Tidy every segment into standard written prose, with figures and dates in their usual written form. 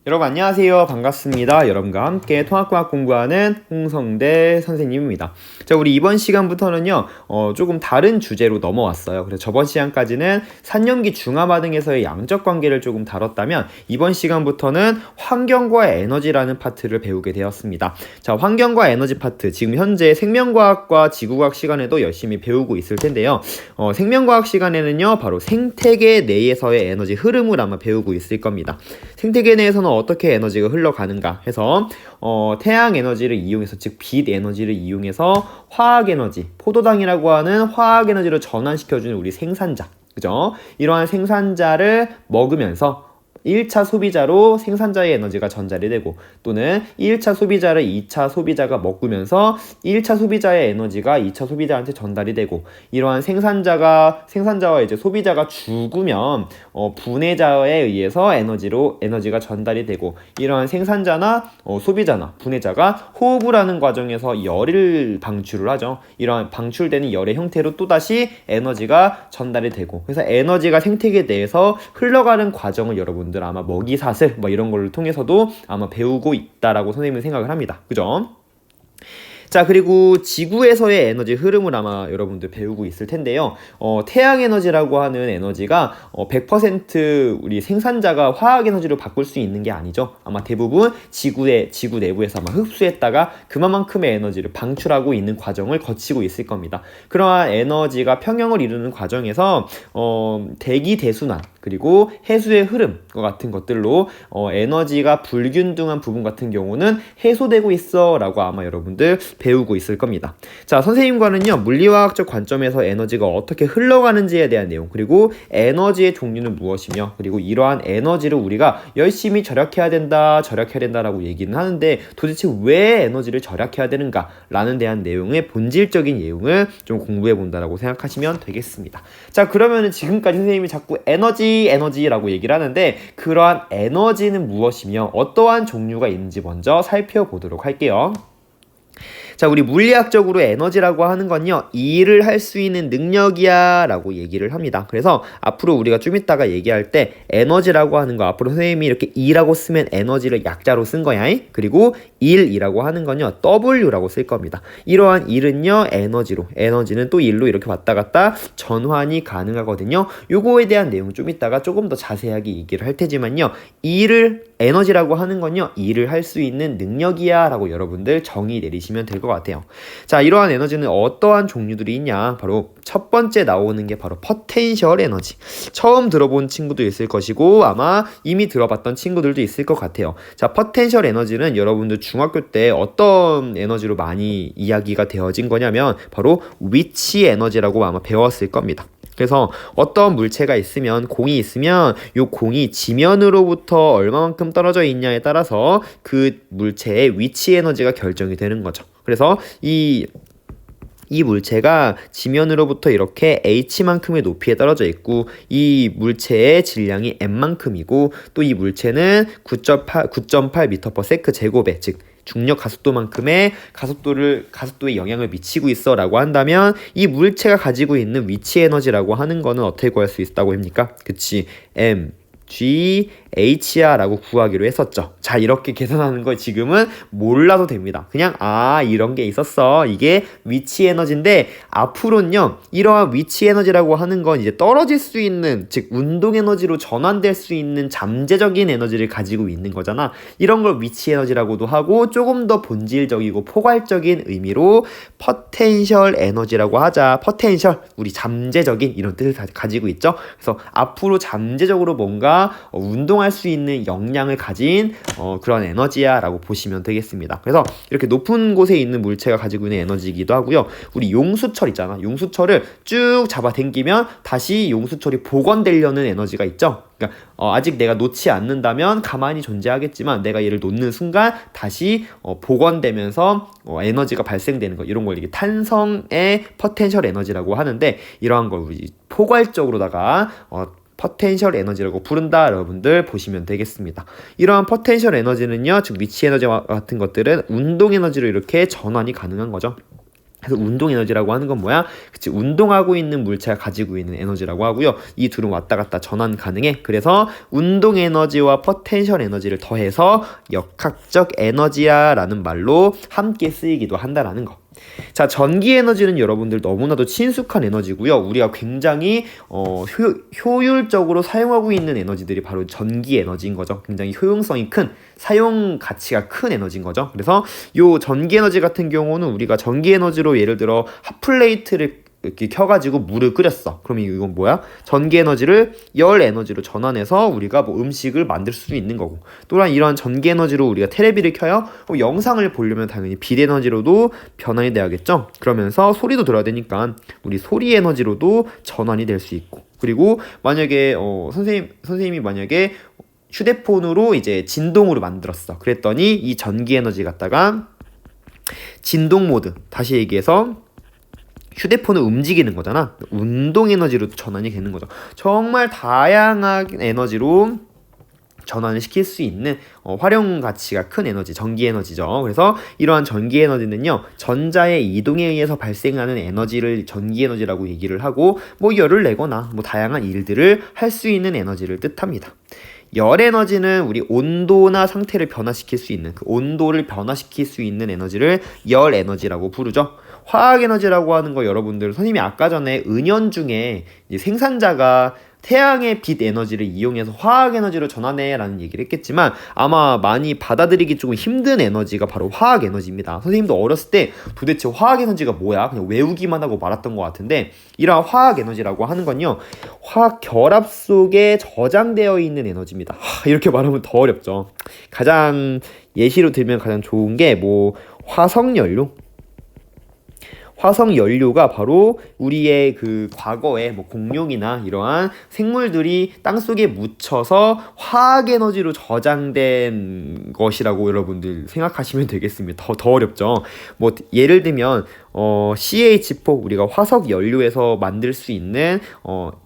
여러분 안녕하세요. 반갑습니다. 여러분과 함께 통합과학 공부하는 홍성대 선생님입니다. 자, 우리 이번 시간부터는요, 조금 다른 주제로 넘어왔어요. 그래서 저번 시간까지는 산염기 중화마 등에서의 양적 관계를 조금 다뤘다면 이번 시간부터는 환경과 에너지라는 파트를 배우게 되었습니다. 자, 환경과 에너지 파트, 지금 현재 생명과학과 지구과학 시간에도 열심히 배우고 있을 텐데요. 생명과학 시간에는요, 바로 생태계 내에서의 에너지 흐름을 아마 배우고 있을 겁니다. 생태계 내에서는 어떻게 에너지가 흘러가는가 해서 태양 에너지를 이용해서, 즉 빛 에너지를 이용해서 화학 에너지, 포도당이라고 하는 화학 에너지로 전환시켜주는 우리 생산자, 그죠? 이러한 생산자를 먹으면서 1차 소비자로 생산자의 에너지가 전달이 되고, 또는 1차 소비자를 2차 소비자가 먹으면서 1차 소비자의 에너지가 2차 소비자한테 전달이 되고, 이러한 생산자와 이제 소비자가 죽으면 분해자에 의해서 에너지가 전달이 되고, 이러한 생산자나 소비자나 분해자가 호흡을 하는 과정에서 열을 방출을 하죠. 이러한 방출되는 열의 형태로 또다시 에너지가 전달이 되고, 그래서 에너지가 생태계 내에서 흘러가는 과정을 여러분 아마 먹이사슬 이런 걸 통해서도 아마 배우고 있다라고 선생님은 생각을 합니다. 그죠? 자, 그리고 지구에서의 에너지 흐름을 아마 여러분들 배우고 있을 텐데요. 태양 에너지라고 하는 에너지가 100% 우리 생산자가 화학 에너지로 바꿀 수 있는 게 아니죠. 아마 대부분 지구 내부에서 아마 흡수했다가 그만큼의 에너지를 방출하고 있는 과정을 거치고 있을 겁니다. 그러한 에너지가 평형을 이루는 과정에서 대기 대순환, 그리고 해수의 흐름 같은 것들로 에너지가 불균등한 부분 같은 경우는 해소되고 있어 라고 아마 여러분들 배우고 있을 겁니다. 자, 선생님과는요, 물리화학적 관점에서 에너지가 어떻게 흘러가는지에 대한 내용, 그리고 에너지의 종류는 무엇이며, 그리고 이러한 에너지를 우리가 열심히 절약해야 된다라고 얘기는 하는데, 도대체 왜 에너지를 절약해야 되는가 라는 대한 내용의 본질적인 내용을 좀 공부해 본다라고 생각하시면 되겠습니다. 자, 그러면은 지금까지 선생님이 자꾸 에너지라고 얘기를 하는데, 그러한 에너지는 무엇이며 어떠한 종류가 있는지 먼저 살펴보도록 할게요. 자, 우리 물리학적으로 에너지라고 하는 건요, 일을 할 수 있는 능력이야 라고 얘기를 합니다. 그래서 앞으로 우리가 좀 이따가 얘기할 때 에너지라고 하는 거, 앞으로 선생님이 이렇게 E라고 쓰면 에너지를 약자로 쓴 거야. 그리고 일이라고 하는 건요, W라고 쓸 겁니다. 이러한 일은요, 에너지는 또 일로 이렇게 왔다 갔다 전환이 가능하거든요. 요거에 대한 내용 좀 이따가 조금 더 자세하게 얘기를 할 테지만요, 에너지라고 하는 건요, 일을 할 수 있는 능력이야 라고 여러분들 정의 내리시면 될 것 같아요. 자, 이러한 에너지는 어떠한 종류들이 있냐, 바로 첫 번째 나오는 게 바로 포텐셜 에너지. 처음 들어본 친구도 있을 것이고 아마 이미 들어봤던 친구들도 있을 것 같아요. 자, 포텐셜 에너지는 여러분들 중학교 때 어떤 에너지로 많이 이야기가 되어진 거냐면 바로 위치 에너지라고 아마 배웠을 겁니다. 그래서 어떤 물체가 있으면, 공이 있으면 이 공이 지면으로부터 얼마만큼 떨어져 있냐에 따라서 그 물체의 위치 에너지가 결정이 되는 거죠. 그래서 이 물체가 지면으로부터 이렇게 h만큼의 높이에 떨어져 있고, 이 물체의 질량이 m만큼이고, 또 이 물체는 9.8m/s 제곱에, 즉 중력 가속도만큼의 가속도에 영향을 미치고 있어 라고 한다면, 이 물체가 가지고 있는 위치 에너지라고 하는 거는 어떻게 구할 수 있다고 합니까? 그치, mgH라고 구하기로 했었죠. 자, 이렇게 계산하는 거 지금은 몰라도 됩니다. 그냥 이런 게 있었어, 이게 위치 에너지인데, 앞으로는요, 이러한 위치 에너지라고 하는 건 이제 떨어질 수 있는, 즉 운동 에너지로 전환될 수 있는 잠재적인 에너지를 가지고 있는 거잖아. 이런 걸 위치 에너지라고도 하고, 조금 더 본질적이고 포괄적인 의미로 포텐셜 에너지라고 하자. 포텐셜, 우리 잠재적인 이런 뜻을 가지고 있죠. 그래서 앞으로 잠재적으로 뭔가 운동할 수 있는 역량을 가진 그런 에너지야 라고 보시면 되겠습니다. 그래서 이렇게 높은 곳에 있는 물체가 가지고 있는 에너지이기도 하고요. 우리 용수철 있잖아. 용수철을 쭉 잡아 당기면 다시 용수철이 복원되려는 에너지가 있죠. 그러니까 아직 내가 놓지 않는다면 가만히 존재하겠지만, 내가 얘를 놓는 순간 다시 복원되면서 에너지가 발생되는 거, 이런 걸 이게 탄성의 포텐셜 에너지라고 하는데, 이러한 걸 우리 포괄적으로다가 포텐셜 에너지라고 부른다 여러분들 보시면 되겠습니다. 이러한 포텐셜 에너지는요, 즉 위치 에너지와 같은 것들은 운동 에너지로 이렇게 전환이 가능한 거죠. 그래서 운동 에너지라고 하는 건 뭐야? 그치, 운동하고 있는 물체가 가지고 있는 에너지라고 하고요. 이 둘은 왔다 갔다 전환 가능해. 그래서 운동 에너지와 포텐셜 에너지를 더해서 역학적 에너지야 라는 말로 함께 쓰이기도 한다라는 거. 자, 전기 에너지는 여러분들 너무나도 친숙한 에너지고요. 우리가 굉장히 효율적으로 사용하고 있는 에너지들이 바로 전기 에너지인 거죠. 굉장히 효용성이 큰, 사용 가치가 큰 에너지인 거죠. 그래서 요 전기 에너지 같은 경우는 우리가 전기 에너지로 예를 들어 핫플레이트를 이렇게 켜가지고 물을 끓였어. 그러면 이건 뭐야? 전기 에너지를 열 에너지로 전환해서 우리가 뭐 음식을 만들 수 있는 거고, 또한 이러한 전기 에너지로 우리가 테레비를 켜요. 영상을 보려면 당연히 빛 에너지로도 변환이 돼야겠죠. 그러면서 소리도 들어야 되니까 우리 소리 에너지로도 전환이 될 수 있고, 그리고 만약에 선생님이 만약에 휴대폰으로 이제 진동으로 만들었어. 그랬더니 이 전기 에너지 갖다가 진동 모드, 다시 얘기해서 휴대폰을 움직이는 거잖아. 운동 에너지로 전환이 되는 거죠. 정말 다양한 에너지로 전환을 시킬 수 있는 활용 가치가 큰 에너지, 전기 에너지죠. 그래서 이러한 전기 에너지는요, 전자의 이동에 의해서 발생하는 에너지를 전기 에너지라고 얘기를 하고, 뭐 열을 내거나 뭐 다양한 일들을 할 수 있는 에너지를 뜻합니다. 열 에너지는 우리 온도나 상태를 변화시킬 수 있는, 그 온도를 변화시킬 수 있는 에너지를 열 에너지라고 부르죠. 화학 에너지라고 하는 거 여러분들, 선생님이 아까 전에 은연중에 이제 생산자가 태양의 빛 에너지를 이용해서 화학 에너지로 전환해 라는 얘기를 했겠지만, 아마 많이 받아들이기 조금 힘든 에너지가 바로 화학 에너지입니다. 선생님도 어렸을 때 도대체 화학 에너지가 뭐야? 그냥 외우기만 하고 말았던 것 같은데, 이러한 화학 에너지라고 하는 건요, 화학 결합 속에 저장되어 있는 에너지입니다. 이렇게 말하면 더 어렵죠. 가장 예시로 들면 가장 좋은 게 뭐 화석연료? 화석연료가 바로 우리의 그 과거에 뭐 공룡이나 이러한 생물들이 땅속에 묻혀서 화학에너지로 저장된 것이라고 여러분들 생각하시면 되겠습니다. 더 어렵죠. 뭐 예를 들면 CH4, 우리가 화석연료에서 만들 수 있는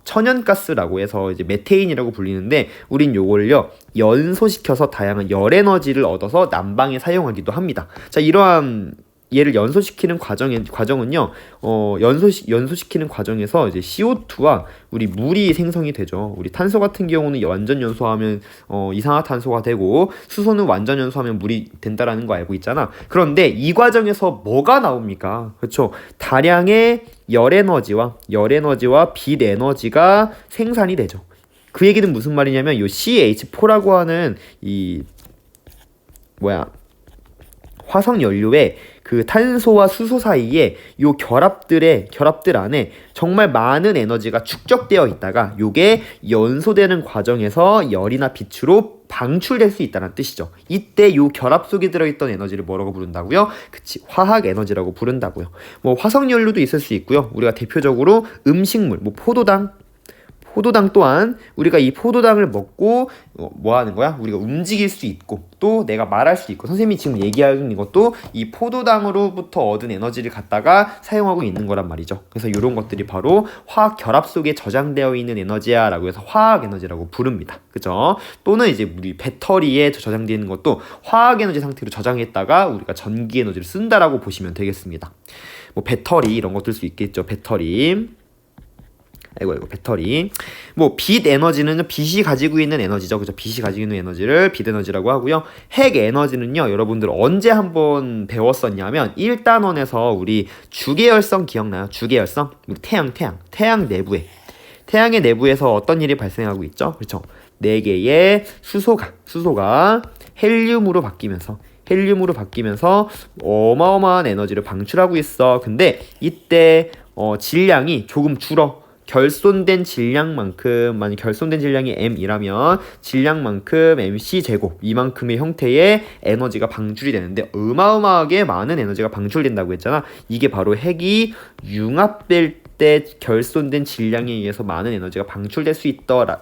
천연가스라고 해서 이제 메테인이라고 불리는데, 우린 요걸요 연소시켜서 다양한 열에너지를 얻어서 난방에 사용하기도 합니다. 자, 이러한 얘를 연소시키는 과정은요, 연소시키는 과정에서 이제 CO2와 우리 물이 생성이 되죠. 우리 탄소 같은 경우는 완전 연소하면 이산화탄소가 되고, 수소는 완전 연소하면 물이 된다라는 거 알고 있잖아. 그런데 이 과정에서 뭐가 나옵니까? 그렇죠. 다량의 열에너지와 빛 에너지가 생산이 되죠. 그 얘기는 무슨 말이냐면, 요 CH4라고 하는 화석연료에 그 탄소와 수소 사이에 요 결합들 안에 정말 많은 에너지가 축적되어 있다가 요게 연소되는 과정에서 열이나 빛으로 방출될 수 있다는 뜻이죠. 이때 요 결합 속에 들어있던 에너지를 뭐라고 부른다고요? 그치, 화학 에너지라고 부른다고요. 뭐 화석연료도 있을 수 있고요. 우리가 대표적으로 음식물, 뭐 포도당 또한 우리가 이 포도당을 먹고 뭐 하는 거야? 우리가 움직일 수 있고, 또 내가 말할 수 있고, 선생님이 지금 얘기하는 것도 이 포도당으로부터 얻은 에너지를 갖다가 사용하고 있는 거란 말이죠. 그래서 이런 것들이 바로 화학 결합 속에 저장되어 있는 에너지야 라고 해서 화학 에너지라고 부릅니다. 그죠? 또는 이제 우리 배터리에 저장되어 있는 것도 화학 에너지 상태로 저장했다가 우리가 전기 에너지를 쓴다라고 보시면 되겠습니다. 뭐 배터리 이런 것들 수 있겠죠. 배터리. 배터리. 뭐 빛 에너지는 빛이 가지고 있는 에너지죠. 그죠? 빛이 가지고 있는 에너지를 빛 에너지라고 하고요. 핵 에너지는요, 여러분들 언제 한번 배웠었냐면 1단원에서 우리 주계열성 기억나요? 주계열성? 우리 태양 태양의 내부에서 어떤 일이 발생하고 있죠? 그렇죠? 4개의 수소가 헬륨으로 바뀌면서 어마어마한 에너지를 방출하고 있어. 근데 이때 질량이 조금 줄어. 결손된 질량만큼, 만약 결손된 질량이 m이라면 질량만큼 mc 제곱, 이만큼의 형태의 에너지가 방출이 되는데, 어마어마하게 많은 에너지가 방출된다고 했잖아. 이게 바로 핵이 융합될 때 결손된 질량에 의해서 많은 에너지가 방출될 수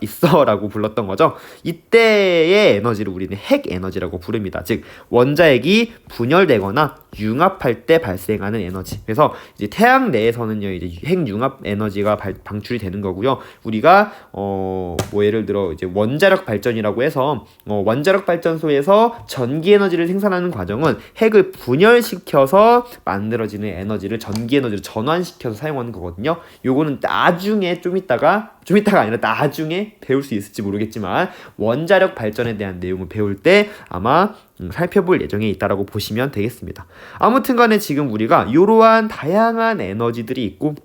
있어라고 불렀던 거죠. 이때의 에너지를 우리는 핵 에너지라고 부릅니다. 즉 원자핵이 분열되거나 융합할 때 발생하는 에너지. 그래서 이제 태양 내에서는요, 이제 핵융합 에너지가 방출이 되는 거고요. 우리가 뭐 예를 들어 이제 원자력 발전이라고 해서 원자력 발전소에서 전기 에너지를 생산하는 과정은 핵을 분열시켜서 만들어지는 에너지를 전기 에너지로 전환시켜서 사용하는 거거든요. 요거는 나중에 좀 이따가 아니라 나중에 배울 수 있을지 모르겠지만 원자력 발전에 대한 내용을 배울 때 아마 살펴볼 예정에 있다라고 보시면 되겠습니다. 아무튼 간에 지금 우리가 이러한 다양한 에너지들이 있고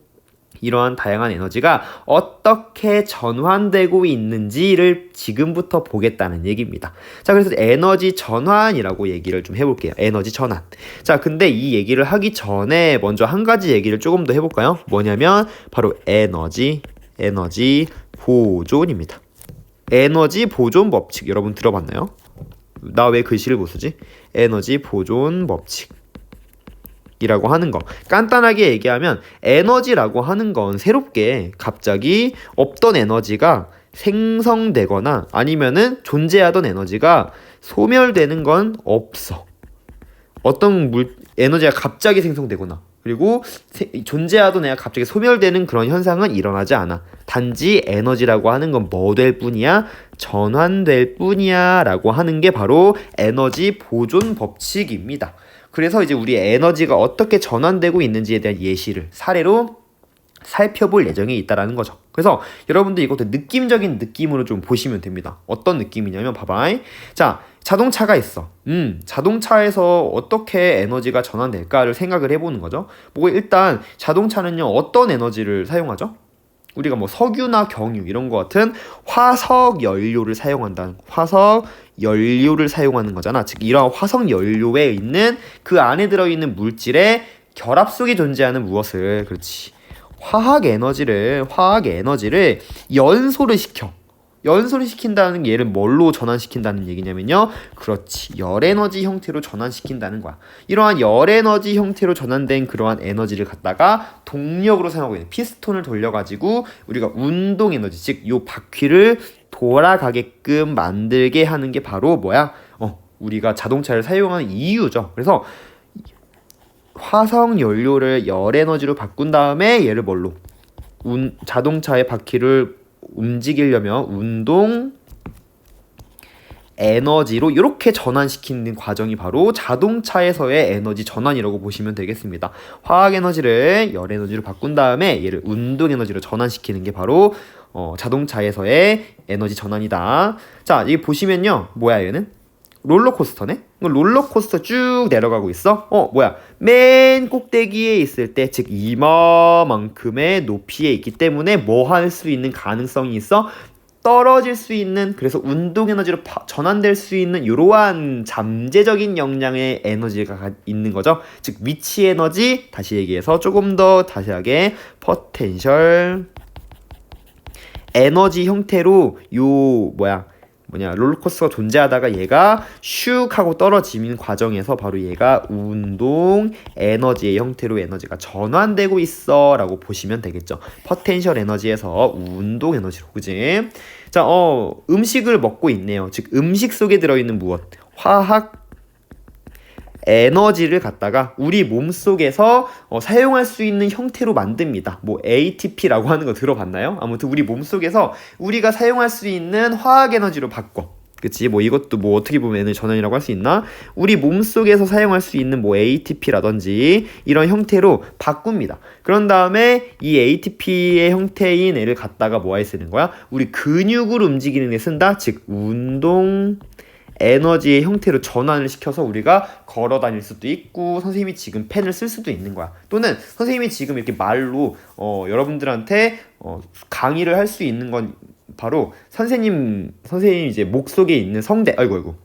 이러한 다양한 에너지가 어떻게 전환되고 있는지를 지금부터 보겠다는 얘기입니다. 자, 그래서 에너지 전환이라고 얘기를 좀 해볼게요. 에너지 전환. 자, 근데 이 얘기를 하기 전에 먼저 한 가지 얘기를 조금 더 해볼까요? 뭐냐면 바로 에너지 보존입니다. 에너지 보존 법칙 여러분 들어봤나요? 나 왜 글씨를 못 쓰지? 에너지 보존 법칙이라고 하는 거. 간단하게 얘기하면 에너지라고 하는 건 새롭게 갑자기 없던 에너지가 생성되거나 아니면은 존재하던 에너지가 소멸되는 건 없어. 어떤 에너지가 갑자기 생성되거나 그리고 존재하던 애가 갑자기 소멸되는 그런 현상은 일어나지 않아. 단지 에너지라고 하는 건 뭐 될 뿐이야? 전환될 뿐이야 라고 하는 게 바로 에너지 보존 법칙입니다. 그래서 이제 우리 에너지가 어떻게 전환되고 있는지에 대한 예시를 사례로 살펴볼 예정에 있다라는 거죠. 그래서 여러분들 이것도 느낌적인 느낌으로 좀 보시면 됩니다. 어떤 느낌이냐면 봐봐. 자, 자동차가 있어. 자동차에서 어떻게 에너지가 전환될까를 생각을 해보는 거죠. 뭐 일단 자동차는요 어떤 에너지를 사용하죠? 우리가 뭐 석유나 경유 이런 거 같은 화석 연료를 사용한다는 화석 연료를 사용하는 거잖아. 즉 이러한 화석 연료에 있는 그 안에 들어있는 물질의 결합 속에 존재하는 무엇을 그렇지 화학 에너지를 연소를 시킨다는 게 얘를 뭘로 전환시킨다는 얘기냐면요. 그렇지. 열에너지 형태로 전환시킨다는 거야. 이러한 열에너지 형태로 전환된 그러한 에너지를 갖다가 동력으로 사용하고 있는 피스톤을 돌려가지고 우리가 운동에너지, 즉 요 바퀴를 돌아가게끔 만들게 하는 게 바로 뭐야? 우리가 자동차를 사용하는 이유죠. 그래서 화석 연료를 열에너지로 바꾼 다음에 얘를 뭘로? 자동차의 바퀴를 움직이려면 운동 에너지로 이렇게 전환시키는 과정이 바로 자동차에서의 에너지 전환이라고 보시면 되겠습니다. 화학 에너지를 열 에너지로 바꾼 다음에 얘를 운동 에너지로 전환시키는 게 바로 자동차에서의 에너지 전환이다. 자, 여기 보시면요. 뭐야 얘는? 롤러코스터네? 롤러코스터 쭉 내려가고 있어? 뭐야? 맨 꼭대기에 있을 때, 즉 이마만큼의 높이에 있기 때문에 뭐 할 수 있는 가능성이 있어? 떨어질 수 있는, 그래서 운동 에너지로 전환될 수 있는 이러한 잠재적인 역량의 에너지가 있는 거죠. 즉 위치 에너지, 다시 얘기해서 조금 더 자세하게 포텐셜 에너지 형태로 롤러코스터가 존재하다가 얘가 슉 하고 떨어지는 과정에서 바로 얘가 운동 에너지의 형태로 에너지가 전환되고 있어 라고 보시면 되겠죠. 포텐셜 에너지에서 운동 에너지로, 그지? 자, 음식을 먹고 있네요. 즉 음식 속에 들어있는 무엇? 화학 에너지를 갖다가 우리 몸속에서 사용할 수 있는 형태로 만듭니다. 뭐 ATP라고 하는 거 들어봤나요? 아무튼 우리 몸속에서 우리가 사용할 수 있는 화학 에너지로 바꿔. 그치? 뭐 이것도 뭐 어떻게 보면 에너지 전환이라고 할 수 있나? 우리 몸속에서 사용할 수 있는 뭐 ATP라든지 이런 형태로 바꿉니다. 그런 다음에 이 ATP의 형태인 애를 갖다가 뭐에 쓰는 거야? 우리 근육을 움직이는 데 쓴다? 즉 운동 에너지의 형태로 전환을 시켜서 우리가 걸어 다닐 수도 있고 선생님이 지금 펜을 쓸 수도 있는 거야. 또는 선생님이 지금 이렇게 말로 여러분들한테 강의를 할 수 있는 건 바로 선생님 이제 목 속에 있는 성대. 아이고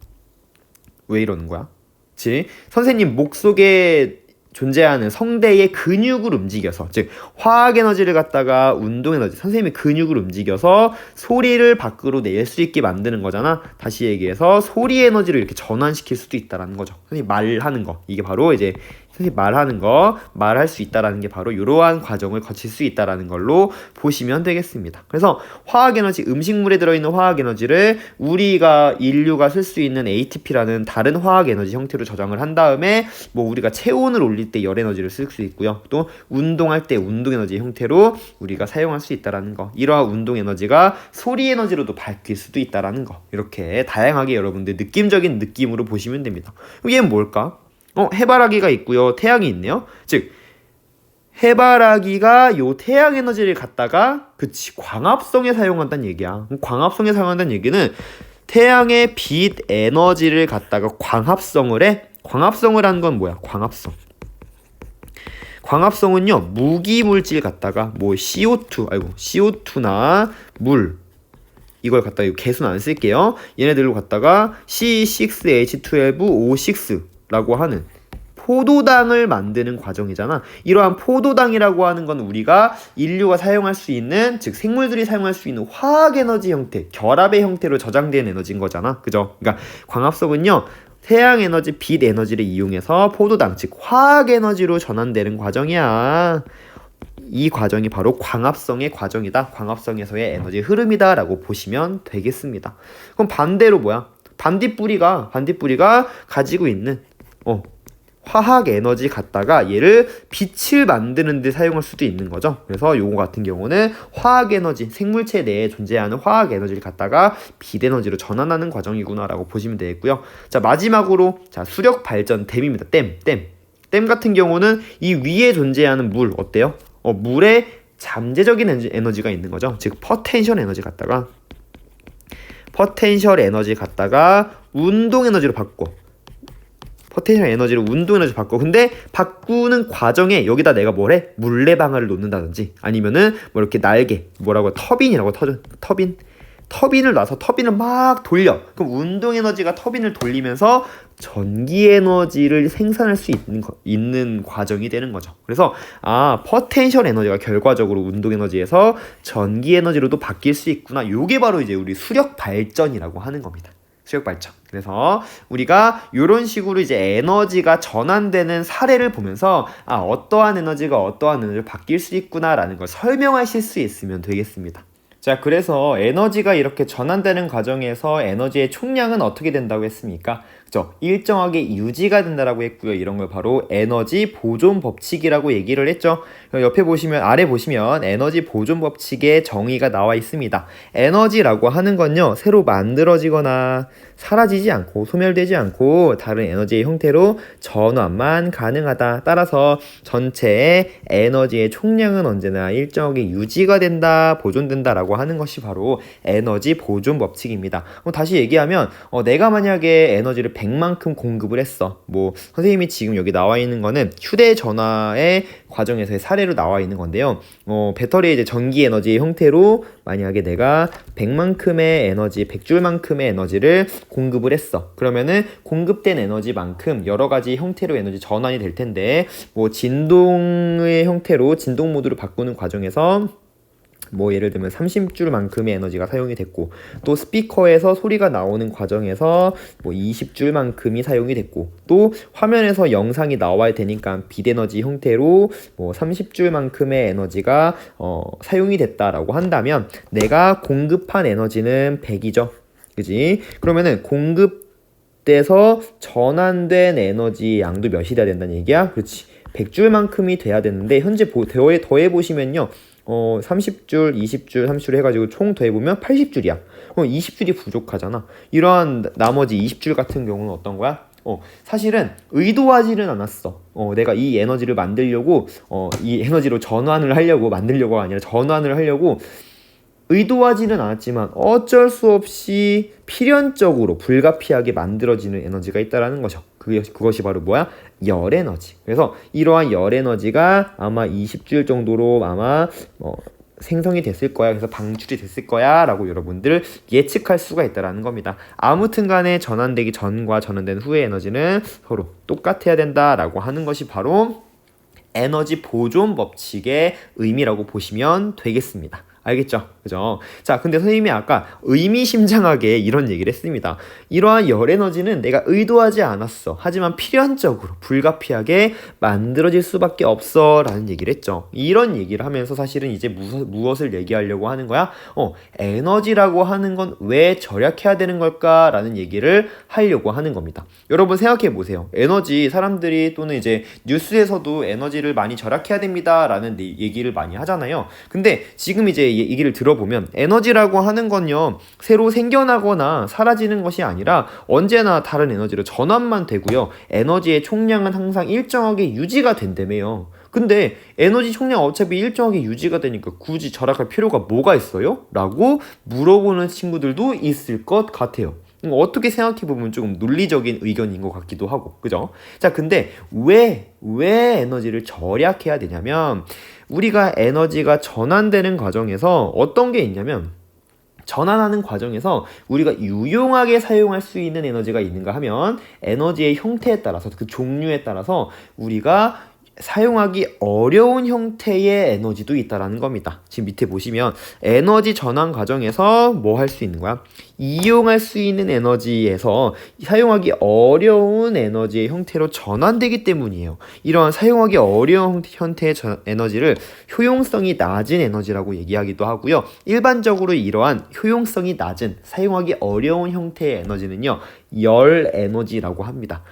왜 이러는 거야? 그치? 선생님 목 속에 존재하는 성대의 근육을 움직여서, 즉 화학 에너지를 갖다가 운동 에너지, 선생님의 근육을 움직여서 소리를 밖으로 낼 수 있게 만드는 거잖아. 다시 얘기해서 소리 에너지를 이렇게 전환시킬 수도 있다라는 거죠. 선생님 말하는 거, 이게 바로 이제 선생님 말하는 거 말할 수 있다라는 게 바로 이러한 과정을 거칠 수 있다라는 걸로 보시면 되겠습니다. 그래서 화학에너지, 음식물에 들어있는 화학에너지를 우리가 인류가 쓸 수 있는 ATP라는 다른 화학에너지 형태로 저장을 한 다음에 뭐 우리가 체온을 올릴 때 열에너지를 쓸 수 있고요. 또 운동할 때 운동에너지 형태로 우리가 사용할 수 있다라는 거. 이러한 운동에너지가 소리에너지로도 바뀔 수도 있다라는 거. 이렇게 다양하게 여러분들 느낌적인 느낌으로 보시면 됩니다. 그럼 얘는 뭘까? 해바라기가 있고요. 태양이 있네요. 즉 해바라기가 요 태양 에너지를 갖다가 광합성에 사용한다는 얘기야. 광합성에 사용한다는 얘기는 태양의 빛 에너지를 갖다가 광합성을 해. 광합성을 하는 건 뭐야? 광합성은요 무기 물질 갖다가 뭐 CO2나 물 이걸 갖다가 개수는 안 쓸게요. 얘네들로 갖다가 C6H12O6 라고 하는 포도당을 만드는 과정이잖아. 이러한 포도당이라고 하는 건 우리가 인류가 사용할 수 있는, 즉 생물들이 사용할 수 있는 화학에너지 형태, 결합의 형태로 저장된 에너지인 거잖아. 그죠? 그러니까 광합성은요 태양에너지, 빛에너지를 이용해서 포도당, 즉 화학에너지로 전환되는 과정이야. 이 과정이 바로 광합성의 과정이다. 광합성에서의 에너지 흐름이다 라고 보시면 되겠습니다. 그럼 반대로 뭐야? 반딧불이가 가지고 있는 화학 에너지 갖다가 얘를 빛을 만드는 데 사용할 수도 있는 거죠. 그래서 요거 같은 경우는 화학 에너지, 생물체 내에 존재하는 화학 에너지를 갖다가 빛 에너지로 전환하는 과정이구나 라고 보시면 되겠고요. 자, 마지막으로 수력 발전 댐입니다. 댐 같은 경우는 이 위에 존재하는 물 어때요? 물에 잠재적인 에너지가 있는 거죠. 즉 포텐셜 에너지 갖다가 운동 에너지로 바꿔. 포텐셜 에너지를 운동 에너지 바꿔. 근데 바꾸는 과정에 여기다 내가 뭐래? 물레방아를 놓는다든지 아니면은 뭐 이렇게 날개, 뭐라고 터빈이라고 터빈을 놔서 터빈을 막 돌려. 그럼 운동 에너지가 터빈을 돌리면서 전기 에너지를 생산할 수 있는 과정이 되는 거죠. 그래서 포텐셜 에너지가 결과적으로 운동 에너지에서 전기 에너지로도 바뀔 수 있구나. 요게 바로 이제 우리 수력 발전이라고 하는 겁니다. 수력 발전. 그래서 우리가 이런 식으로 이제 에너지가 전환되는 사례를 보면서 어떠한 에너지가 어떠한 에너지로 바뀔 수 있구나라는 걸 설명하실 수 있으면 되겠습니다. 자, 그래서 에너지가 이렇게 전환되는 과정에서 에너지의 총량은 어떻게 된다고 했습니까? 그죠? 일정하게 유지가 된다라고 했고요. 이런 걸 바로 에너지 보존 법칙이라고 얘기를 했죠. 옆에 보시면, 아래 보시면 에너지 보존 법칙의 정의가 나와 있습니다. 에너지라고 하는 건요, 새로 만들어지거나 사라지지 않고 소멸되지 않고 다른 에너지의 형태로 전환만 가능하다. 따라서 전체의 에너지의 총량은 언제나 일정하게 유지가 된다, 보존된다라고 하는 것이 바로 에너지 보존 법칙입니다. 그럼 다시 얘기하면 내가 만약에 에너지를 100만큼 공급을 했어. 뭐 선생님이 지금 여기 나와 있는 거는 휴대전화의 과정에서의 사례로 나와 있는 건데요. 배터리의 이제 전기 에너지의 형태로 만약에 내가 100만큼의 에너지, 100줄만큼의 에너지를 공급을 했어. 그러면은 공급된 에너지만큼 여러 가지 형태로 에너지 전환이 될 텐데, 뭐 진동의 형태로 진동 모드로 바꾸는 과정에서 뭐 예를 들면 30줄만큼의 에너지가 사용이 됐고, 또 스피커에서 소리가 나오는 과정에서 뭐 20줄만큼이 사용이 됐고, 또 화면에서 영상이 나와야 되니까 빛에너지 형태로 뭐 30줄만큼의 에너지가 사용이 됐다라고 한다면 내가 공급한 에너지는 100이죠. 그지? 그러면은 공급돼서 전환된 에너지 양도 몇이 돼야 된다는 얘기야? 그렇지. 100줄만큼이 돼야 되는데 현재 더해보시면요. 30줄, 20줄, 30줄 해가지고 총 더해보면 80줄이야. 20줄이 부족하잖아. 이러한 나머지 20줄 같은 경우는 어떤 거야? 사실은 의도하지는 않았어. 내가 이 에너지를 만들려고, 이 에너지로 만들려고가 아니라 전환을 하려고 의도하지는 않았지만 어쩔 수 없이 필연적으로 불가피하게 만들어지는 에너지가 있다라는 거죠. 그것이 바로 뭐야? 열에너지. 그래서 이러한 열에너지가 아마 20줄 정도로 아마 생성이 됐을 거야. 그래서 방출이 됐을 거야 라고 여러분들 예측할 수가 있다라는 겁니다. 아무튼 간에 전환되기 전과 전환된 후의 에너지는 서로 똑같아야 된다라고 하는 것이 바로 에너지 보존 법칙의 의미라고 보시면 되겠습니다. 알겠죠? 그죠? 자, 근데 선생님이 아까 의미심장하게 이런 얘기를 했습니다. 이러한 열 에너지는 내가 의도하지 않았어. 하지만 필연적으로 불가피하게 만들어질 수밖에 없어. 라는 얘기를 했죠. 이런 얘기를 하면서 사실은 이제 무엇을 얘기하려고 하는 거야? 에너지라고 하는 건 왜 절약해야 되는 걸까? 라는 얘기를 하려고 하는 겁니다. 여러분 생각해 보세요. 에너지, 사람들이 또는 이제 뉴스에서도 에너지를 많이 절약해야 됩니다. 라는 얘기를 많이 하잖아요. 근데 지금 이제 얘기를 들어보면 에너지라고 하는 건요, 새로 생겨나거나 사라지는 것이 아니라 언제나 다른 에너지로 전환만 되고요, 에너지의 총량은 항상 일정하게 유지가 된다며요. 근데 에너지 총량 어차피 일정하게 유지가 되니까 굳이 절약할 필요가 뭐가 있어요? 라고 물어보는 친구들도 있을 것 같아요. 어떻게 생각해보면 조금 논리적인 의견인 것 같기도 하고, 그죠? 자, 근데 왜 에너지를 절약해야 되냐면, 우리가 에너지가 전환되는 과정에서 어떤 게 있냐면, 전환하는 과정에서 우리가 유용하게 사용할 수 있는 에너지가 있는가 하면, 에너지의 형태에 따라서, 그 종류에 따라서 우리가 사용하기 어려운 형태의 에너지도 있다라는 겁니다. 지금 밑에 보시면 에너지 전환 과정에서 뭐 할 수 있는 거야? 이용할 수 있는 에너지에서 사용하기 어려운 에너지의 형태로 전환되기 때문이에요. 이러한 사용하기 어려운 형태의 에너지를 효용성이 낮은 에너지라고 얘기하기도 하고요. 일반적으로 이러한 효용성이 낮은, 사용하기 어려운 형태의 에너지는요, 열 에너지라고 합니다.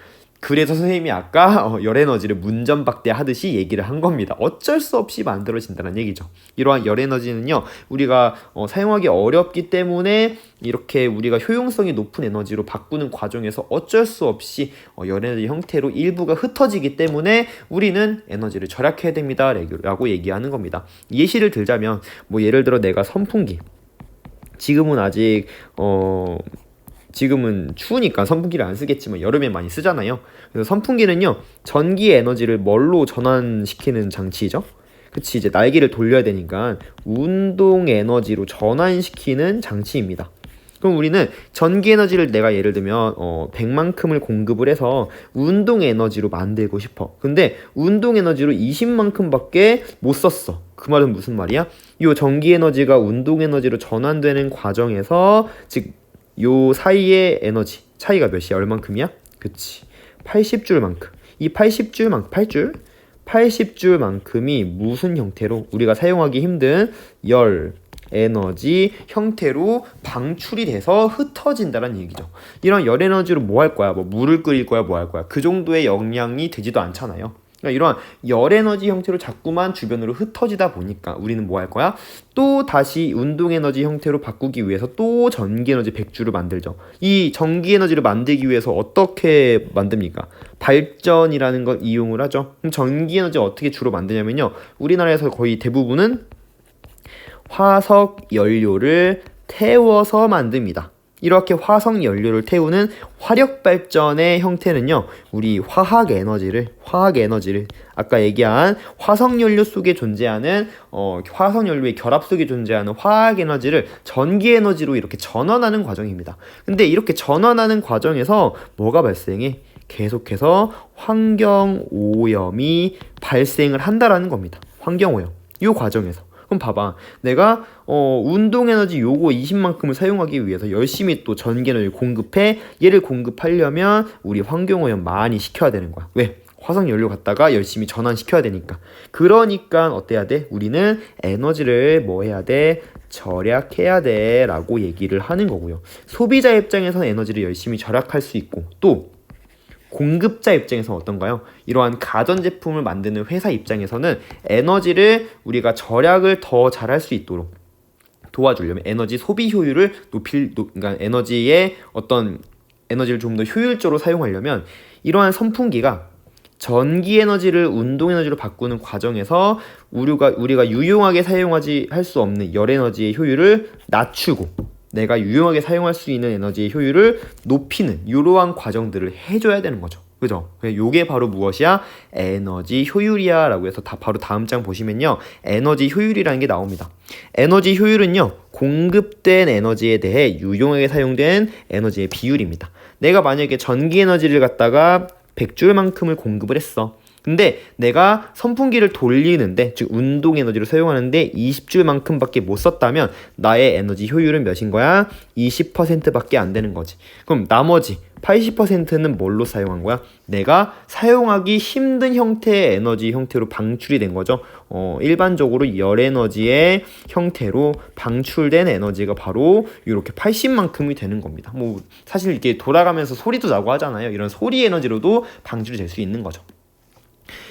그래서 선생님이 아까 열 에너지를 문전박대 하듯이 얘기를 한 겁니다. 어쩔 수 없이 만들어진다는 얘기죠. 이러한 열 에너지는요, 우리가 사용하기 어렵기 때문에 이렇게 우리가 효용성이 높은 에너지로 바꾸는 과정에서 어쩔 수 없이 열 에너지 형태로 일부가 흩어지기 때문에 우리는 에너지를 절약해야 됩니다 라고 얘기하는 겁니다. 예시를 들자면, 뭐 예를 들어 내가 선풍기, 지금은 추우니까 선풍기를 안 쓰겠지만 여름에 많이 쓰잖아요. 그래서 선풍기는요, 전기 에너지를 뭘로 전환시키는 장치죠? 그치, 이제 날개를 돌려야 되니까 운동 에너지로 전환시키는 장치입니다. 그럼 우리는 전기 에너지를 내가 예를 들면 100만큼을 공급을 해서 운동 에너지로 만들고 싶어. 근데 운동 에너지로 20만큼밖에 못 썼어. 그 말은 무슨 말이야? 이 전기 에너지가 운동 에너지로 전환되는 과정에서, 즉 요 사이의 에너지 차이가 몇이야? 얼만큼이야? 그치, 80줄만큼. 이 80줄만큼이 무슨 형태로? 우리가 사용하기 힘든 열 에너지 형태로 방출이 돼서 흩어진다는 얘기죠. 이런 열 에너지로 뭐 할 거야? 뭐 물을 끓일 거야? 뭐 할 거야? 그 정도의 영향이 되지도 않잖아요. 그러니까 이러한 열 에너지 형태로 자꾸만 주변으로 흩어지다 보니까 우리는 뭐 할 거야? 또 다시 운동 에너지 형태로 바꾸기 위해서 또 전기 에너지 100줄을 만들죠. 이 전기 에너지를 만들기 위해서 어떻게 만듭니까? 발전이라는 걸 이용을 하죠. 그럼 전기 에너지 어떻게 주로 만드냐면요, 우리나라에서 거의 대부분은 화석 연료를 태워서 만듭니다. 이렇게 화석 연료를 태우는 화력 발전의 형태는요, 우리 화학 에너지를 아까 얘기한 화석 연료 속에 존재하는 화석 연료의 결합 속에 존재하는 화학 에너지를 전기 에너지로 이렇게 전환하는 과정입니다. 근데 이렇게 전환하는 과정에서 뭐가 발생해? 계속해서 환경 오염이 발생을 한다라는 겁니다. 환경 오염. 이 과정에서. 그럼 봐봐, 내가 운동 에너지 요거 20만큼을 사용하기 위해서 열심히 또 전기 에너지를 공급해. 얘를 공급하려면 우리 환경오염 많이 시켜야 되는 거야. 왜? 화석 연료 갖다가 열심히 전환시켜야 되니까. 그러니까 어때야 돼? 우리는 에너지를 뭐 해야 돼? 절약해야 돼 라고 얘기를 하는 거고요. 소비자 입장에서는 에너지를 열심히 절약할 수 있고, 또 공급자 입장에서는 어떤가요? 이러한 가전제품을 만드는 회사 입장에서는 에너지를 우리가 절약을 더 잘할 수 있도록 도와주려면 에너지 소비 효율을 그러니까 에너지의 어떤 에너지를 좀 더 효율적으로 사용하려면 이러한 선풍기가 전기 에너지를 운동 에너지로 바꾸는 과정에서 우리가 유용하게 할 수 없는 열 에너지의 효율을 낮추고 내가 유용하게 사용할 수 있는 에너지의 효율을 높이는 이러한 과정들을 해줘야 되는 거죠. 그죠? 요게 바로 무엇이야? 에너지 효율이야 라고 해서 바로 다음 장 보시면요, 에너지 효율이라는 게 나옵니다. 에너지 효율은요, 공급된 에너지에 대해 유용하게 사용된 에너지의 비율입니다. 내가 만약에 전기 에너지를 갖다가 100줄만큼을 공급을 했어. 근데 내가 선풍기를 돌리는데, 즉 운동 에너지를 사용하는데 20줄만큼밖에 못 썼다면 나의 에너지 효율은 몇인 거야? 20%밖에 안 되는 거지. 그럼 나머지 80%는 뭘로 사용한 거야? 내가 사용하기 힘든 형태의 에너지 형태로 방출이 된 거죠. 일반적으로 열 에너지의 형태로 방출된 에너지가 바로 이렇게 80만큼이 되는 겁니다. 뭐 사실 이게 돌아가면서 소리도 나고 하잖아요. 이런 소리 에너지로도 방출이 될 수 있는 거죠.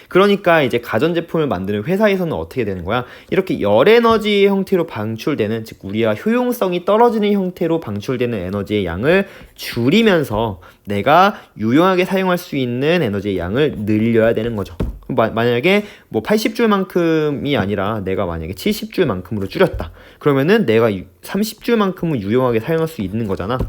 그러니까 이제 가전제품을 만드는 회사에서는 어떻게 되는 거야? 이렇게 열에너지 형태로 방출되는, 즉 우리가 효용성이 떨어지는 형태로 방출되는 에너지의 양을 줄이면서 내가 유용하게 사용할 수 있는 에너지의 양을 늘려야 되는 거죠. 만약에 뭐 80줄만큼이 아니라 내가 만약에 70줄만큼으로 줄였다. 그러면은 내가 30줄만큼은 유용하게 사용할 수 있는 거잖아.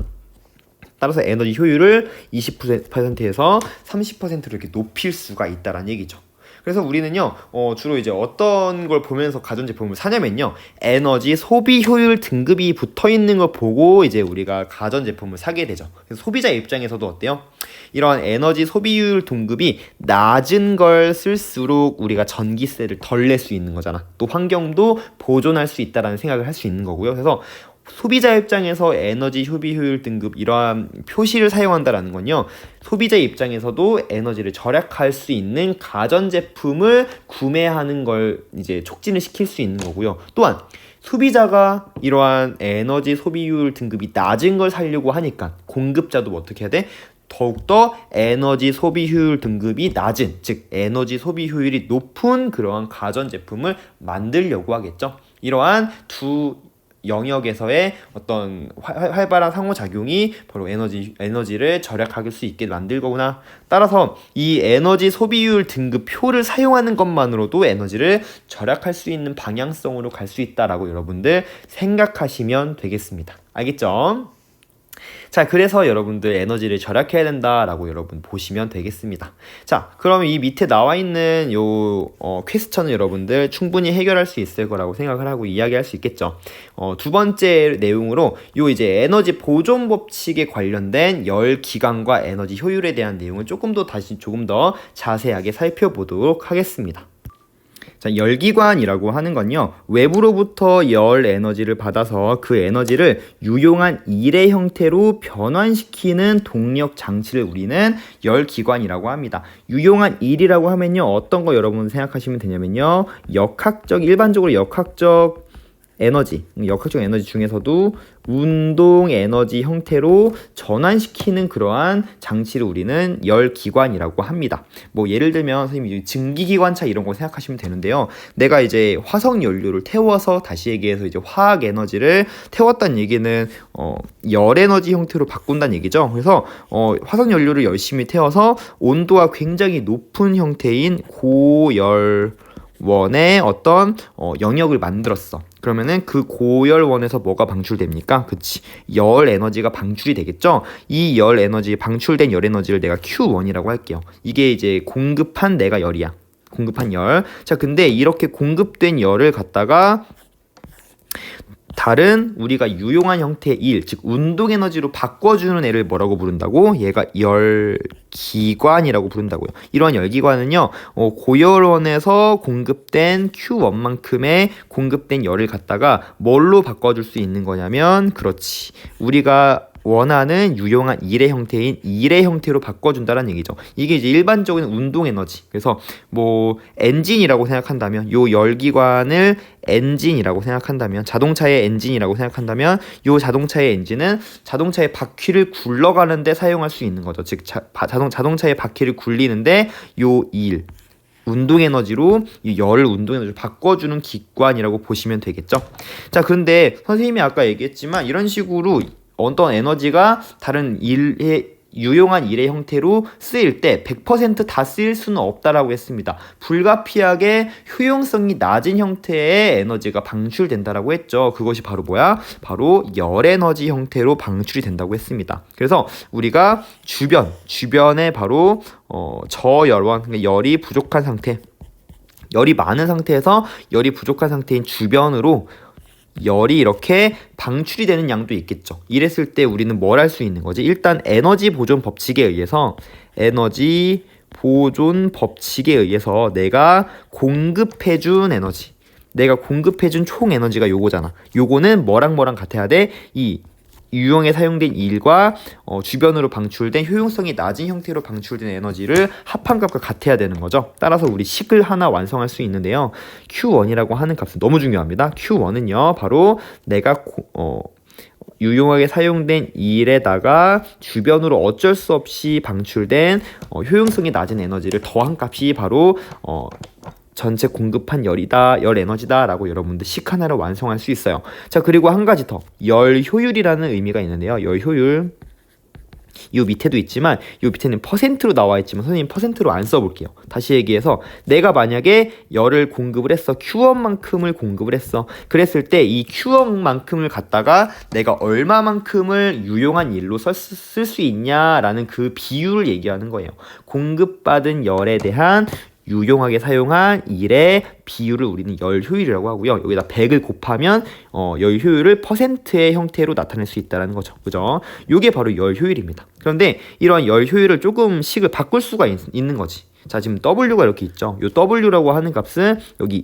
따라서 에너지 효율을 20%에서 30%로 이렇게 높일 수가 있다라는 얘기죠. 그래서 우리는요, 주로 이제 어떤 걸 보면서 가전제품을 사냐면요, 에너지 소비 효율 등급이 붙어 있는 걸 보고 이제 우리가 가전제품을 사게 되죠. 그래서 소비자 입장에서도 어때요? 이러한 에너지 소비율 등급이 낮은 걸 쓸수록 우리가 전기세를 덜 낼 수 있는 거잖아. 또 환경도 보존할 수 있다라는 생각을 할 수 있는 거고요. 그래서 소비자 입장에서 에너지 소비 효율 등급 이러한 표시를 사용한다라는 건요, 소비자 입장에서도 에너지를 절약할 수 있는 가전제품을 구매하는 걸 이제 촉진을 시킬 수 있는 거고요. 또한 소비자가 이러한 에너지 소비율 등급이 낮은 걸 사려고 하니까 공급자도 어떻게 해야 돼? 더욱더 에너지 소비 효율 등급이 낮은, 즉 에너지 소비 효율이 높은 그러한 가전제품을 만들려고 하겠죠. 이러한 두 영역에서의 어떤 활발한 상호작용이 바로 에너지를 절약할 수 있게 만들 거구나. 따라서 이 에너지 소비율 등급표를 사용하는 것만으로도 에너지를 절약할 수 있는 방향성으로 갈 수 있다라고 여러분들 생각하시면 되겠습니다. 알겠죠? 자, 그래서 여러분들 에너지를 절약해야 된다라고 여러분 보시면 되겠습니다. 자, 그러면 이 밑에 나와 있는 요 퀘스천은 여러분들 충분히 해결할 수 있을 거라고 생각을 하고 이야기할 수 있겠죠. 두 번째 내용으로 요 이제 에너지 보존 법칙에 관련된 열 기관과 에너지 효율에 대한 내용을 조금 더 자세하게 살펴보도록 하겠습니다. 자, 열기관이라고 하는 건요, 외부로부터 열 에너지를 받아서 그 에너지를 유용한 일의 형태로 변환시키는 동력 장치를 우리는 열기관이라고 합니다. 유용한 일이라고 하면요, 어떤 거 여러분 생각하시면 되냐면요, 일반적으로 역학적 에너지 중에서도 운동 에너지 형태로 전환시키는 그러한 장치를 우리는 열기관이라고 합니다. 뭐 예를 들면 선생님이 증기기관차 이런 거 생각하시면 되는데요. 내가 이제 화석 연료를 태워서, 다시 얘기해서 이제 화학 에너지를 태웠다는 얘기는 열 에너지 형태로 바꾼다는 얘기죠. 그래서 화석 연료를 열심히 태워서 온도가 굉장히 높은 형태인 고열원의 어떤 영역을 만들었어. 그러면은 그 고열원에서 뭐가 방출됩니까? 그치, 열 에너지가 방출이 되겠죠? 이 열 에너지, 방출된 열 에너지를 내가 Q1이라고 할게요. 이게 이제 공급한 내가 열이야. 공급한 열. 자, 근데 이렇게 공급된 열을 갖다가 다른 우리가 유용한 형태의 일, 즉 운동 에너지로 바꿔주는 애를 뭐라고 부른다고? 얘가 열기관이라고 부른다고요. 이러한 열기관은요, 고열원에서 공급된 Q1만큼의 공급된 열을 갖다가 뭘로 바꿔줄 수 있는 거냐면, 그렇지, 우리가 원하는 유용한 일의 형태인 일의 형태로 바꿔준다는 얘기죠. 이게 이제 일반적인 운동 에너지. 그래서 뭐 엔진이라고 생각한다면, 요 열기관을 엔진이라고 생각한다면, 자동차의 엔진이라고 생각한다면, 요 자동차의 엔진은 자동차의 바퀴를 굴러가는데 사용할 수 있는 거죠. 즉 자동차의 바퀴를 굴리는데 요 일, 운동 에너지로, 이 열 운동 에너지를 바꿔주는 기관이라고 보시면 되겠죠. 자, 그런데 선생님이 아까 얘기했지만 이런 식으로 어떤 에너지가 다른 유용한 일의 형태로 쓰일 때 100% 다 쓰일 수는 없다라고 했습니다. 불가피하게 효용성이 낮은 형태의 에너지가 방출된다라고 했죠. 그것이 바로 뭐야? 바로 열 에너지 형태로 방출이 된다고 했습니다. 그래서 우리가 주변에 바로 저열원, 그러니까 열이 부족한 상태, 열이 많은 상태에서 열이 부족한 상태인 주변으로 열이 이렇게 방출이 되는 양도 있겠죠. 이랬을 때 우리는 뭘 할 수 있는 거지? 일단 에너지 보존 법칙에 의해서 에너지 보존 법칙에 의해서 내가 공급해준 에너지, 내가 공급해준 총 에너지가 요거잖아. 요거는 뭐랑 뭐랑 같아야 돼? 이 유용에 사용된 일과 주변으로 방출된 효용성이 낮은 형태로 방출된 에너지를 합한 값과 같아야 되는 거죠. 따라서 우리 식을 하나 완성할 수 있는데요. Q1이라고 하는 값은 너무 중요합니다. Q1은요 바로 내가 유용하게 사용된 일에다가 주변으로 어쩔 수 없이 방출된 효용성이 낮은 에너지를 더한 값이 바로 전체 공급한 열 에너지다 라고 여러분들 식 하나를 완성할 수 있어요. 자, 그리고 한 가지 더, 열 효율이라는 의미가 있는데요. 열 효율, 요 밑에도 있지만 요 밑에는 퍼센트로 나와 있지만 선생님 퍼센트로 안 써볼게요. 다시 얘기해서 내가 만약에 열을 공급을 했어, Q1만큼을 공급을 했어. 그랬을 때 이 Q1만큼을 갖다가 내가 얼마만큼을 유용한 일로 쓸 수 있냐라는 그 비율을 얘기하는 거예요. 공급받은 열에 대한 유용하게 사용한 일의 비율을 우리는 열 효율이라고 하고요. 여기다 100을 곱하면 열 효율을 퍼센트의 형태로 나타낼 수 있다는 거죠. 그죠? 이게 바로 열 효율입니다. 그런데 이러한 열 효율을 조금 식을 바꿀 수가 있는 거지. 자, 지금 W가 이렇게 있죠. 이 W라고 하는 값은 여기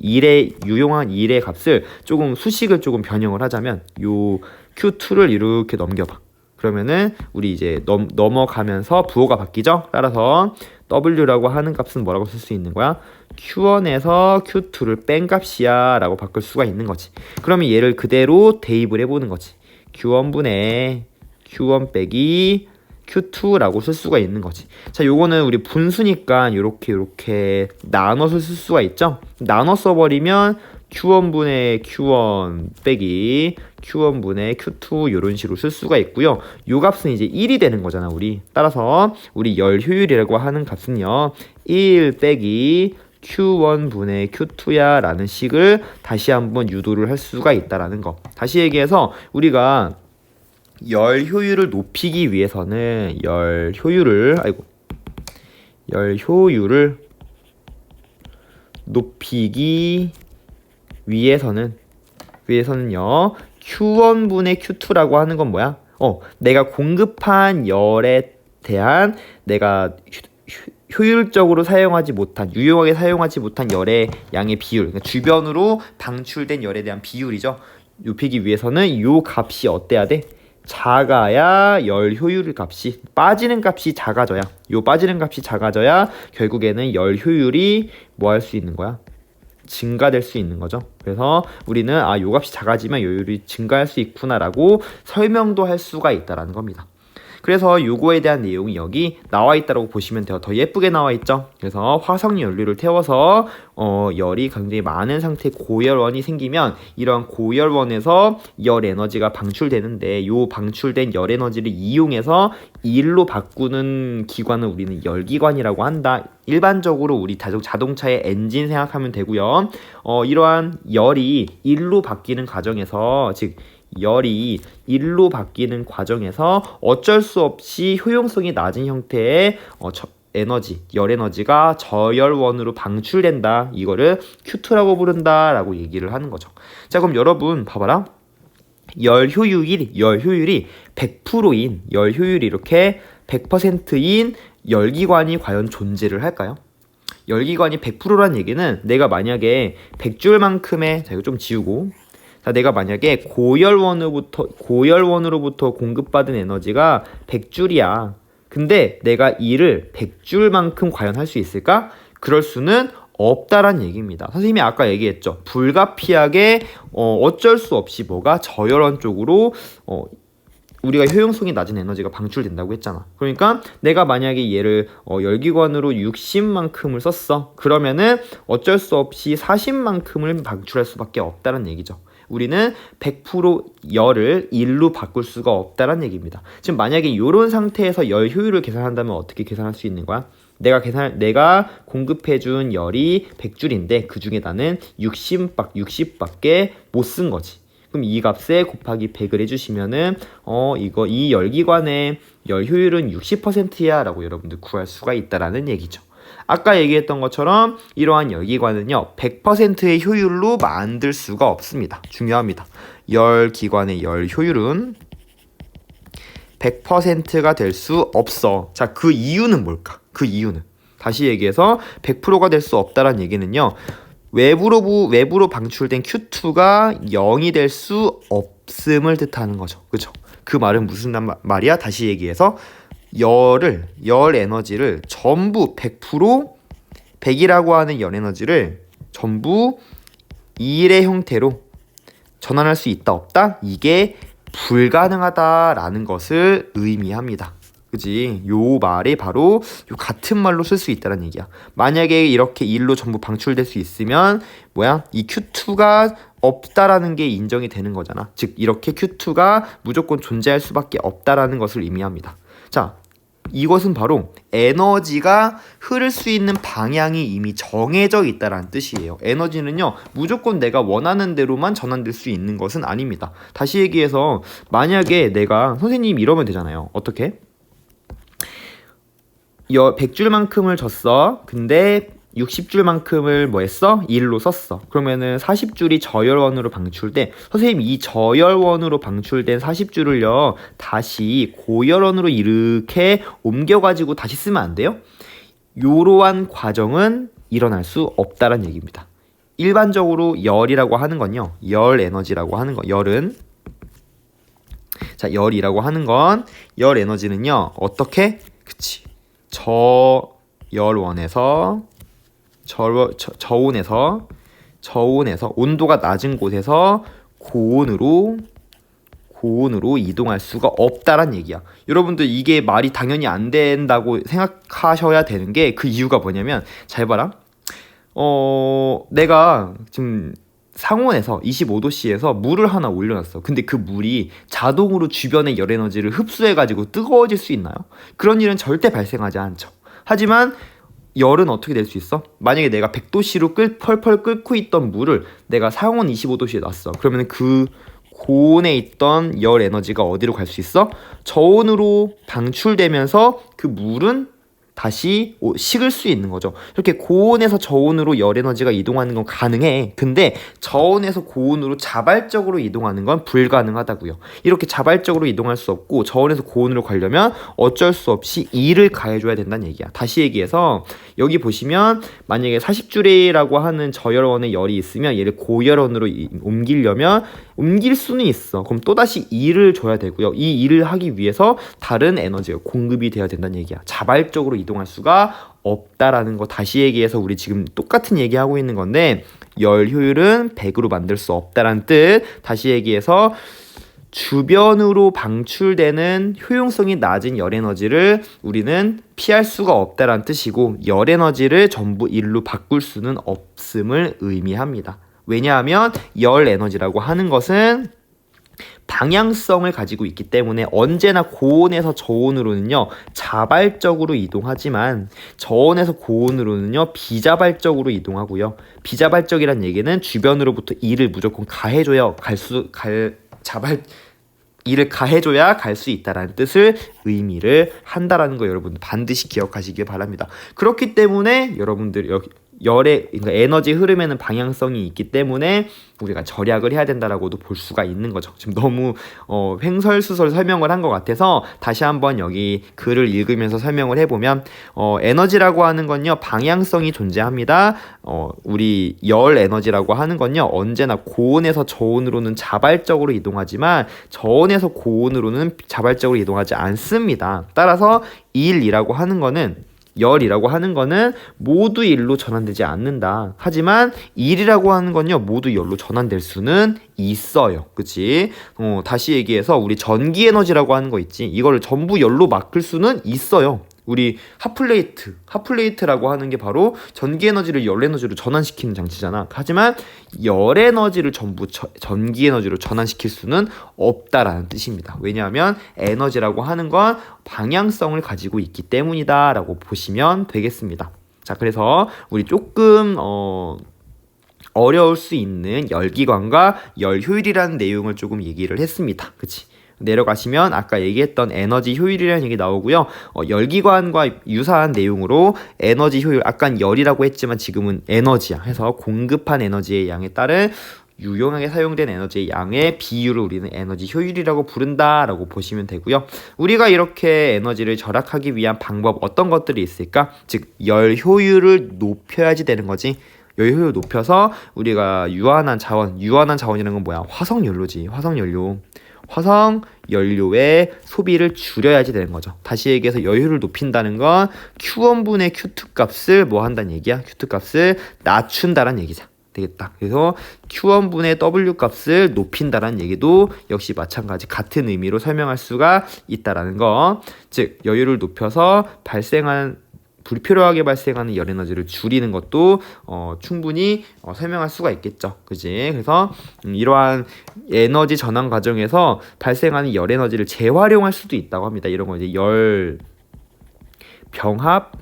유용한 일의 값을 조금 수식을 조금 변형을 하자면 요 Q2를 이렇게 넘겨봐. 그러면은 우리 이제 넘어가면서 부호가 바뀌죠. 따라서 W라고 하는 값은 뭐라고 쓸 수 있는 거야? Q1에서 Q2를 뺀 값이야 라고 바꿀 수가 있는 거지. 그러면 얘를 그대로 대입을 해보는 거지. Q1분의 Q1 빼기 Q2라고 쓸 수가 있는 거지. 자, 요거는 우리 분수니까 요렇게 나눠서 쓸 수가 있죠. 나눠 써버리면 Q1분의 Q1 빼기 Q1분의 Q2 이런 식으로 쓸 수가 있고요. 요 값은 이제 1이 되는 거잖아, 우리. 따라서 우리 열 효율이라고 하는 값은요. 1 빼기 Q1분의 Q2야 라는 식을 다시 한번 유도를 할 수가 있다라는 거. 다시 얘기해서 우리가 열 효율을 높이기 위해서는 열 효율을 높이기 위해서는요 Q1분의 Q2라고 하는 건 뭐야? 내가 공급한 열에 대한 내가 효율적으로 사용하지 못한, 유용하게 사용하지 못한 열의 양의 비율, 그러니까 주변으로 방출된 열에 대한 비율이죠. 높이기 위해서는 요 값이 어때야 돼? 작아야 열 효율 값이 빠지는 값이 작아져야, 요 빠지는 값이 작아져야 결국에는 열 효율이 뭐 할 수 있는 거야? 증가될 수 있는 거죠. 그래서 우리는 요 값이 작아지면 효율이 증가할 수 있구나라고 설명도 할 수가 있다라는 겁니다. 그래서 요거에 대한 내용이 여기 나와 있다고 보시면 돼요. 더 예쁘게 나와 있죠. 그래서 화석 연료를 태워서 열이 굉장히 많은 상태의 고열원이 생기면 이런 고열원에서 열 에너지가 방출되는데 요 방출된 열 에너지를 이용해서 일로 바꾸는 기관을 우리는 열기관이라고 한다. 일반적으로 우리 자동차의 엔진 생각하면 되고요. 이러한 열이 일로 바뀌는 과정에서, 즉 열이 일로 바뀌는 과정에서 어쩔 수 없이 효용성이 낮은 형태의 열 에너지가 저열원으로 방출된다. 이거를 Q2라고 부른다라고 얘기를 하는 거죠. 자, 그럼 여러분 봐봐라. 열 효율이 100%인 열 효율이 이렇게 100%인 열기관이 과연 존재를 할까요? 열기관이 100%란 얘기는 내가 만약에 100줄만큼의, 자 이거 좀 지우고, 자, 내가 만약에 고열원으로부터 공급받은 에너지가 100줄이야. 근데 내가 이를 100줄만큼 과연 할 수 있을까? 그럴 수는 없다란 얘기입니다. 선생님이 아까 얘기했죠. 불가피하게 어쩔 수 없이 뭐가 저열원 쪽으로 우리가 효용성이 낮은 에너지가 방출된다고 했잖아. 그러니까 내가 만약에 얘를 열기관으로 60만큼을 썼어. 그러면은 어쩔 수 없이 40만큼을 방출할 수밖에 없다는 얘기죠. 우리는 100% 열을 1로 바꿀 수가 없다는 얘기입니다. 지금 만약에 이런 상태에서 열 효율을 계산한다면 어떻게 계산할 수 있는 거야? 내가 공급해준 열이 100줄인데 그 중에 나는 60밖에 못 쓴 거지. 그럼 이 값에 곱하기 100을 해주시면은 이 열기관의 열 효율은 60%야 라고 여러분들 구할 수가 있다라는 얘기죠. 아까 얘기했던 것처럼 이러한 열기관은요 100%의 효율로 만들 수가 없습니다. 중요합니다. 열기관의 열 효율은 100%가 될 수 없어. 자, 그 이유는 뭘까? 그 이유는 다시 얘기해서 100%가 될 수 없다라는 얘기는요. 외부로 방출된 Q2가 0이 될 수 없음을 뜻하는 거죠. 그죠? 그 말은 무슨 말이야? 다시 얘기해서 열 에너지를 전부 100이라고 하는 열 에너지를 전부 1의 형태로 전환할 수 있다 없다? 이게 불가능하다라는 것을 의미합니다. 그지? 요 말이 바로 요 같은 말로 쓸 수 있다는 얘기야. 만약에 이렇게 1로 전부 방출될 수 있으면 이 Q2가 없다라는 게 인정이 되는 거잖아. 즉 이렇게 Q2가 무조건 존재할 수밖에 없다라는 것을 의미합니다. 자, 이것은 바로 에너지가 흐를 수 있는 방향이 이미 정해져 있다라는 뜻이에요. 에너지는요, 무조건 내가 원하는 대로만 전환될 수 있는 것은 아닙니다. 다시 얘기해서 만약에 내가 선생님 이러면 되잖아요. 어떻게? 100줄만큼을 줬어. 근데 60줄만큼을 뭐 했어? 1로 썼어. 그러면은 40줄이 저열원으로 방출돼. 선생님 이 저열원으로 방출된 40줄을요 다시 고열원으로 이렇게 옮겨가지고 다시 쓰면 안 돼요? 이러한 과정은 일어날 수 없다는 얘기입니다. 일반적으로 열이라고 하는 건요, 열 에너지라고 하는 거, 열이라고 하는 건 열 에너지는요 어떻게? 그치, 저온에서 온도가 낮은 곳에서 고온으로 이동할 수가 없다란 얘기야. 여러분들 이게 말이 당연히 안 된다고 생각하셔야 되는 게 그 이유가 뭐냐면, 잘 봐라. 내가 지금 상온에서 25도씨에서 물을 하나 올려놨어. 근데 그 물이 자동으로 주변의 열 에너지를 흡수해가지고 뜨거워질 수 있나요? 그런 일은 절대 발생하지 않죠. 하지만 열은 어떻게 될 수 있어? 만약에 내가 100도씨로 펄펄 끓고 있던 물을 내가 상온 25도씨에 놨어. 그러면 그 고온에 있던 열 에너지가 어디로 갈 수 있어? 저온으로 방출되면서 그 물은 다시 식을 수 있는 거죠. 이렇게 고온에서 저온으로 열 에너지가 이동하는 건 가능해. 근데 저온에서 고온으로 자발적으로 이동하는 건 불가능하다고요. 이렇게 자발적으로 이동할 수 없고 저온에서 고온으로 가려면 어쩔 수 없이 2를 가해줘야 된다는 얘기야. 다시 얘기해서 여기 보시면 만약에 40줄이라고 하는 저열원의 열이 있으면 얘를 고열원으로 옮기려면 옮길 수는 있어. 그럼 또다시 2를 줘야 되고요. 이 2를 하기 위해서 다른 에너지가 공급이 돼야 된다는 얘기야. 자발적으로 이동할 수가 없다라는 거 다시 얘기해서 우리 지금 똑같은 얘기하고 있는 건데, 열 효율은 100으로 만들 수 없다라는 뜻. 다시 얘기해서 주변으로 방출되는 효용성이 낮은 열 에너지를 우리는 피할 수가 없다라는 뜻이고, 열 에너지를 전부 1로 바꿀 수는 없음을 의미합니다. 왜냐하면 열 에너지라고 하는 것은 방향성을 가지고 있기 때문에 언제나 고온에서 저온으로는요 자발적으로 이동하지만 저온에서 고온으로는요 비자발적으로 이동하고요. 비자발적이란 얘기는 주변으로부터 이를 무조건 가해줘야 이를 가해줘야 갈 수 있다라는 뜻을 의미를 한다라는 거 여러분들 반드시 기억하시길 바랍니다. 그렇기 때문에 여러분들 그러니까 에너지 흐름에는 방향성이 있기 때문에 우리가 절약을 해야 된다라고도 볼 수가 있는 거죠. 지금 너무 횡설수설 설명을 한 것 같아서 다시 한번 여기 글을 읽으면서 설명을 해보면, 에너지라고 하는 건요 방향성이 존재합니다. 우리 열 에너지라고 하는 건요 언제나 고온에서 저온으로는 자발적으로 이동하지만 저온에서 고온으로는 자발적으로 이동하지 않습니다. 따라서 열이라고 하는 거는 모두 1로 전환되지 않는다. 하지만 1이라고 하는 건요 모두 열로 전환될 수는 있어요. 그치? 다시 얘기해서 우리 전기 에너지라고 하는 거 있지, 이거를 전부 열로 바꿀 수는 있어요. 우리 핫플레이트라고 하는 게 바로 전기 에너지를 열 에너지로 전환시키는 장치잖아. 하지만 열 에너지를 전부 전기 에너지로 전환시킬 수는 없다라는 뜻입니다. 왜냐하면 에너지라고 하는 건 방향성을 가지고 있기 때문이다 라고 보시면 되겠습니다. 자, 그래서 우리 조금 어려울 수 있는 열기관과 열효율이라는 내용을 조금 얘기를 했습니다. 그치? 내려가시면 아까 얘기했던 에너지 효율이라는 얘기 나오고요. 열기관과 유사한 내용으로 에너지 효율, 아까 열이라고 했지만 지금은 에너지야 해서 공급한 에너지의 양에 따른 유용하게 사용된 에너지의 양의 비율을 우리는 에너지 효율이라고 부른다라고 보시면 되고요. 우리가 이렇게 에너지를 절약하기 위한 방법 어떤 것들이 있을까? 즉 열 효율을 높여야지 되는 거지. 열 효율을 높여서 우리가 유한한 자원이라는 건 뭐야? 화석연료지. 화석연료의 소비를 줄여야지 되는 거죠. 다시 얘기해서 열효율을 높인다는 건 Q1분의 Q2 값을 뭐 한다는 얘기야? Q2 값을 낮춘다는 얘기자. 되겠다. 그래서 Q1분의 W 값을 높인다는 얘기도 역시 마찬가지 같은 의미로 설명할 수가 있다라는 거. 즉 여유를 높여서 불필요하게 발생하는 열 에너지를 줄이는 것도 충분히 설명할 수가 있겠죠. 그지? 그래서 이러한 에너지 전환 과정에서 발생하는 열 에너지를 재활용할 수도 있다고 합니다. 이런 거 이제 열 병합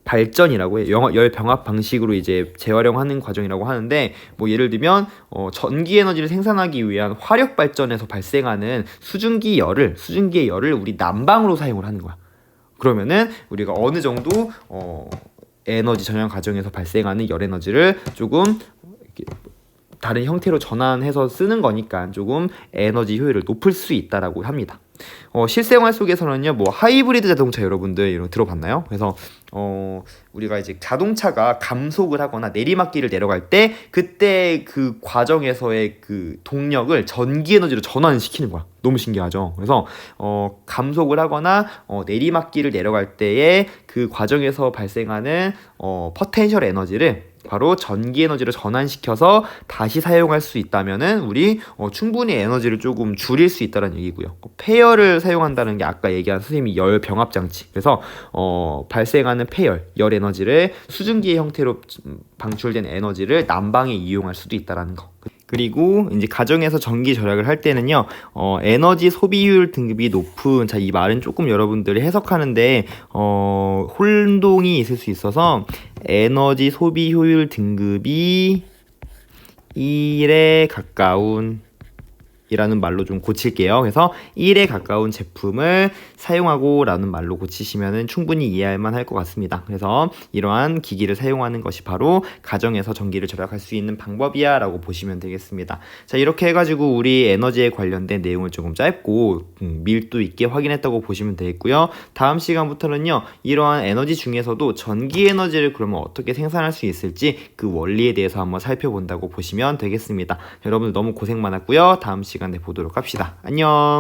발전이라고 해요. 열 병합 방식으로 이제 재활용하는 과정이라고 하는데, 뭐 예를 들면 전기 에너지를 생산하기 위한 화력 발전에서 발생하는 수증기의 열을 우리 난방으로 사용을 하는 거야. 그러면은 우리가 어느 정도 에너지 전환 과정에서 발생하는 열 에너지를 조금 다른 형태로 전환해서 쓰는 거니까 조금 에너지 효율을 높일 수 있다라고 합니다. 실생활 속에서는요, 뭐 하이브리드 자동차 여러분들 이런 들어봤나요? 그래서 우리가 이제 자동차가 감속을 하거나 내리막길을 내려갈 때 그때 그 과정에서의 그 동력을 전기 에너지로 전환시키는 거야. 너무 신기하죠. 그래서 감속을 하거나 내리막길을 내려갈 때의 그 과정에서 발생하는 포텐셜 에너지를 바로 전기 에너지로 전환시켜서 다시 사용할 수 있다면은 우리 충분히 에너지를 조금 줄일 수 있다는 얘기고요. 폐열을 사용한다는 게 아까 얘기한 선생님이 열 병합 장치. 그래서 발생하는 열 에너지를 수증기의 형태로 방출된 에너지를 난방에 이용할 수도 있다라는 거. 그리고 이제 가정에서 전기 절약을 할 때는요, 에너지 소비율 등급이 높은, 자, 이 말은 조금 여러분들이 해석하는데 혼동이 있을 수 있어서 에너지 소비 효율 등급이 1에 가까운 이라는 말로 좀 고칠게요. 그래서 1에 가까운 제품을 사용하고 라는 말로 고치시면 충분히 이해할 만할 것 같습니다. 그래서 이러한 기기를 사용하는 것이 바로 가정에서 전기를 절약할 수 있는 방법이야 라고 보시면 되겠습니다. 자, 이렇게 해가지고 우리 에너지에 관련된 내용을 조금 짧고 밀도 있게 확인했다고 보시면 되겠고요. 다음 시간부터는요, 이러한 에너지 중에서도 전기 에너지를 그러면 어떻게 생산할 수 있을지 그 원리에 대해서 한번 살펴본다고 보시면 되겠습니다. 여러분들 너무 고생 많았고요. 다음 시간에 보도록 합시다. 안녕.